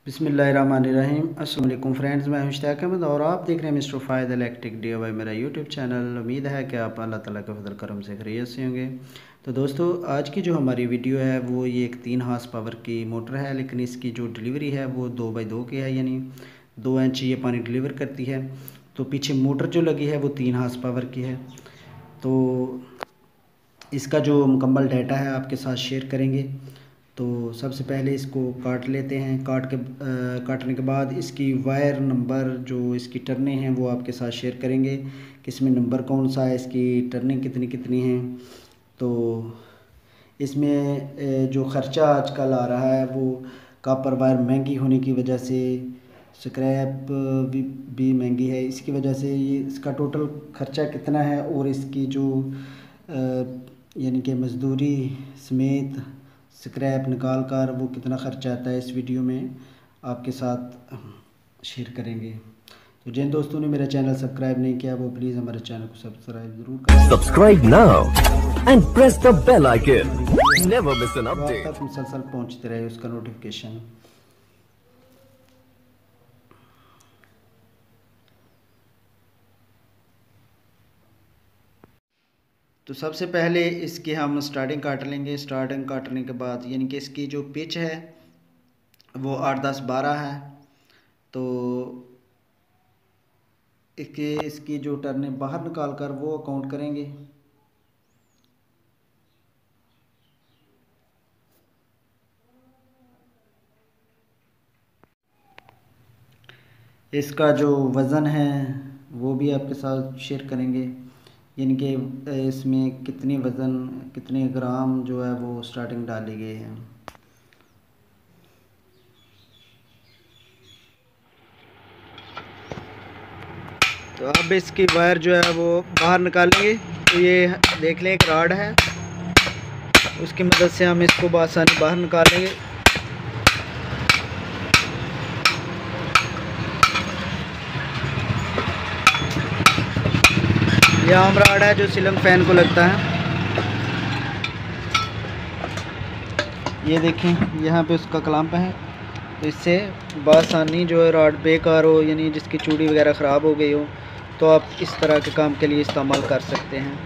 बिस्मिल्लाहिर्रहमानिर्रहीम। अस्सलाम वालेकुम फ्रेंड्स, मैं मुश्ताक अहमद और आप देख रहे हैं मिस्टर फ़ायद इलेक्ट्रिक DIY मेरा यूट्यूब चैनल। उम्मीद है कि आप अल्लाह ताला के फजल करम से खैरियत से होंगे। तो दोस्तों, आज की जो हमारी वीडियो है वो ये एक 3 हॉर्स पावर की मोटर है, लेकिन इसकी जो डिलीवरी है वो 2x2 की है, यानी 2 इंच ये पानी डिलीवर करती है। तो पीछे मोटर जो लगी है वो 3 हॉर्स पावर की है। तो इसका जो मुकम्मल डाटा है आपके साथ शेयर करेंगे। तो सबसे पहले इसको काट लेते हैं। काटने के बाद इसकी वायर नंबर जो इसकी टर्नें हैं वो आपके साथ शेयर करेंगे कि इसमें नंबर कौन सा है, इसकी टर्नें कितनी कितनी हैं। तो इसमें जो ख़र्चा आजकल आ रहा है वो कॉपर वायर महंगी होने की वजह से, स्क्रैप भी महंगी है, इसकी वजह से ये इसका टोटल ख़र्चा कितना है और इसकी जो यानी कि मज़दूरी समेत स्क्रैप निकाल कर वो कितना ख़र्चा आता है, इस वीडियो में आपके साथ शेयर करेंगे। तो जिन दोस्तों ने मेरा चैनल सब्सक्राइब नहीं किया वो प्लीज़ हमारे चैनल को सब्सक्राइब ज़रूर करें। Subscribe now and press the bell icon, never miss an update. आप तक मुसलसल पहुंचते रहे उसका नोटिफिकेशन। तो सबसे पहले इसकी हम स्टार्टिंग काट लेंगे। स्टार्टिंग काटने के बाद यानी कि इसकी जो पिच है वो 8, 10, 12 है। तो इसकी जो टर्नें बाहर निकाल कर वो काउंट करेंगे। इसका जो वज़न है वो भी आपके साथ शेयर करेंगे, यानी कि इसमें कितनी वज़न, कितने ग्राम जो है वो स्टार्टिंग डाली गई है। तो अब इसकी वायर जो है वो बाहर निकालेंगे। तो ये देख लें एक रॉड है, उसकी मदद से हम इसको बआसानी बाहर निकालेंगे। यह आम रॉड है जो सीलिंग फैन को लगता है। ये देखें यहाँ पे उसका क्लैंप है, तो इससे बआसानी जो है रॉड बेकार हो, यानी जिसकी चूड़ी वगैरह ख़राब हो गई हो, तो आप इस तरह के काम के लिए इस्तेमाल कर सकते हैं।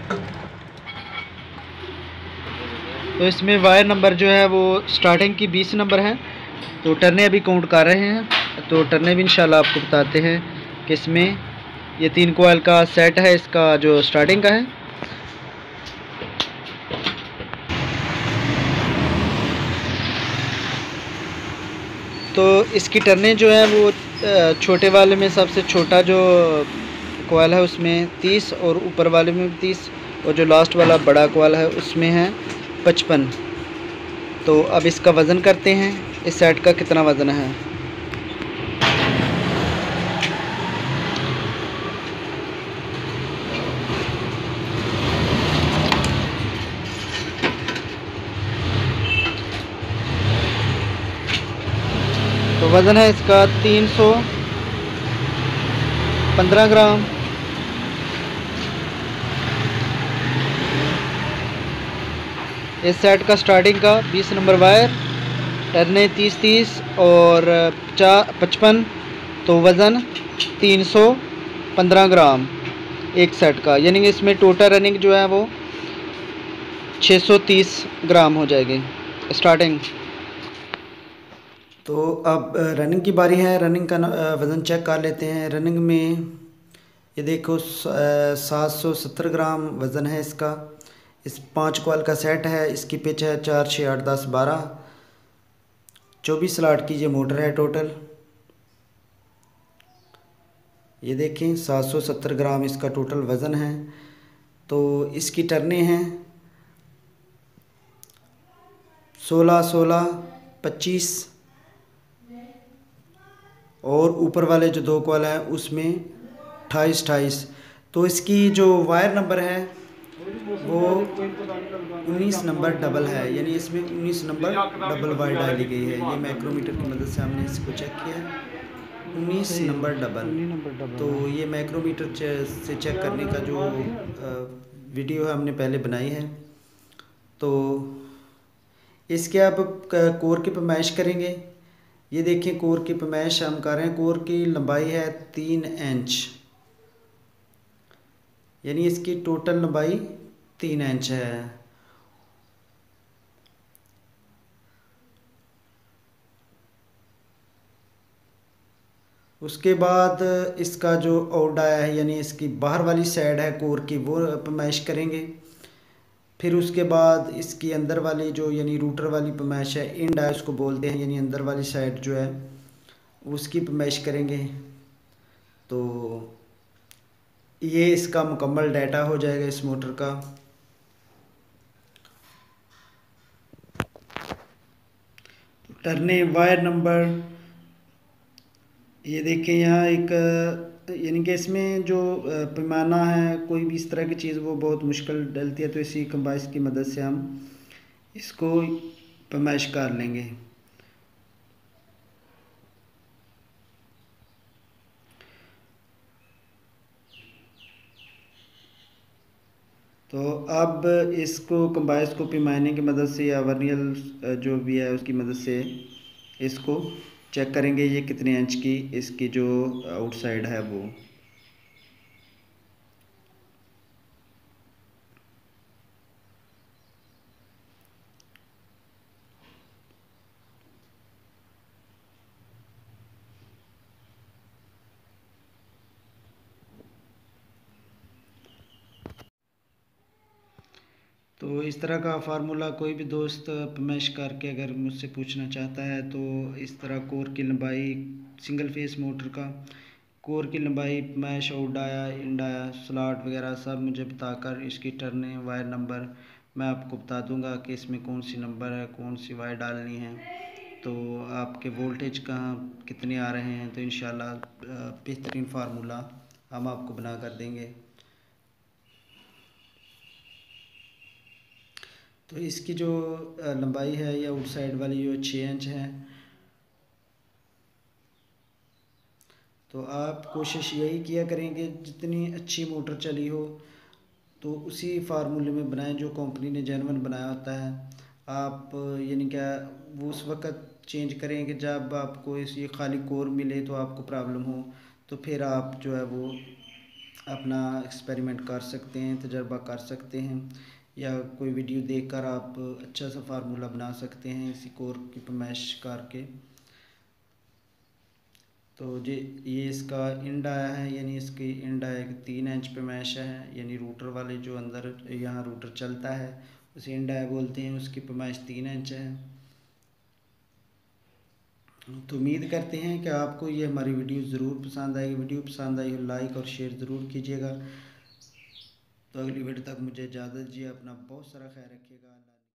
तो इसमें वायर नंबर जो है वो स्टार्टिंग की 20 नंबर है। तो टर्नें अभी काउंट कर रहे हैं, तो टर्नें भी इंशाल्लाह आपको बताते हैं कि इसमें ये 3 कॉइल का सेट है, इसका जो स्टार्टिंग का है। तो इसकी टर्नें जो है वो छोटे वाले में सबसे छोटा जो कॉइल है उसमें 30 और ऊपर वाले में 30 और जो लास्ट वाला बड़ा कॉइल है उसमें है 55। तो अब इसका वज़न करते हैं, इस सेट का कितना वज़न है। तो वज़न है इसका 315 ग्राम। इस सेट का स्टार्टिंग का 20 नंबर वायर, टर्नें 30-30 और 55। तो वज़न 315 ग्राम एक सेट का, यानी कि इसमें टोटल रनिंग जो है वो 630 ग्राम हो जाएगी स्टार्टिंग। तो अब रनिंग की बारी है। रनिंग का वज़न चेक कर लेते हैं। रनिंग में ये देखो 770 ग्राम वज़न है इसका। इस 5 कॉइल का सेट है, इसकी पिच है 4, 6, 8, 10, 12, 24 स्लॉट की ये मोटर है टोटल। ये देखें 770 ग्राम इसका टोटल वज़न है। तो इसकी टर्नें हैं 16, 16, 25 और ऊपर वाले जो 2 कॉइल हैं उसमें 28, 28। तो इसकी जो वायर नंबर है वो 19 नंबर डबल है, यानी इसमें 19 नंबर डबल वायर डाली गई है। ये मैक्रोमीटर की मदद से हमने इसको चेक किया है, 19 नंबर डबल। तो ये मैक्रोमीटर से चेक करने का जो वीडियो है हमने पहले बनाई है। तो इसके आप कोर की पैमाइश करेंगे। ये देखें कोर की पैमाइश हम कर रहे हैं। कोर की लंबाई है 3 इंच, यानी इसकी टोटल लंबाई 3 इंच है। उसके बाद इसका जो औडाया है यानी इसकी बाहर वाली साइड है कोर की, वो पैमाइश करेंगे। फिर उसके बाद इसकी अंदर वाली जो यानी रूटर वाली पैमाइश है, इंड है उसको बोलते हैं, यानी अंदर वाली साइड जो है उसकी पैमाइश करेंगे। तो ये इसका मुकम्मल डाटा हो जाएगा इस मोटर का। टर्ने वायर नंबर, ये देखें यहाँ एक यानी कि इसमें जो पैमाना है, कोई भी इस तरह की चीज़ वो बहुत मुश्किल डलती है, तो इसी कंबाइस की मदद से हम इसको पैमाइश कर लेंगे। तो अब इसको कंबाइस को पैमाने की मदद से या वर्नियर जो भी है उसकी मदद से इसको चेक करेंगे ये कितने इंच की इसकी जो आउटसाइड है वो। तो इस तरह का फार्मूला कोई भी दोस्त पैमाइश करके अगर मुझसे पूछना चाहता है तो इस तरह कोर की लंबाई सिंगल फेस मोटर का कोर की लंबाई पैमाइश औडाया इंडाया स्लॉट वगैरह सब मुझे बताकर इसकी टर्ने वायर नंबर मैं आपको बता दूंगा कि इसमें कौन सी नंबर है, कौन सी वायर डालनी है, तो आपके वोल्टेज कहाँ कितने आ रहे हैं, तो इंशाल्लाह बेहतरीन फार्मूला हम आपको बना कर देंगे। तो इसकी जो लंबाई है या आउटसाइड वाली जो 6 इंच है। तो आप कोशिश यही किया करेंगे जितनी अच्छी मोटर चली हो तो उसी फार्मूले में बनाएं जो कंपनी ने जेन्युइन बनाया होता है। आप यानी क्या वो उस वक़्त चेंज करें कि जब आपको इस ये खाली कोर मिले तो आपको प्रॉब्लम हो, तो फिर आप जो है वो अपना एक्सपेरिमेंट कर सकते हैं, तजर्बा कर सकते हैं, या कोई वीडियो देखकर आप अच्छा सा फार्मूला बना सकते हैं इसी कोर की पैमाइश करके। तो ये इसका इंड आया है, यानी इसकी इंड आया कि 3 इंच पैमाइश है, यानी रूटर वाले जो अंदर यहाँ रूटर चलता है उसे इंड आया बोलते हैं, उसकी पैमाइश 3 इंच है। तो उम्मीद करते हैं कि आपको ये हमारी वीडियो ज़रूर पसंद आएगी। वीडियो पसंद आई हो लाइक और शेयर ज़रूर कीजिएगा। तो अगली वीडियो तक मुझे इजाज़त दीजिए। अपना बहुत सारा ख्याल रखिएगा।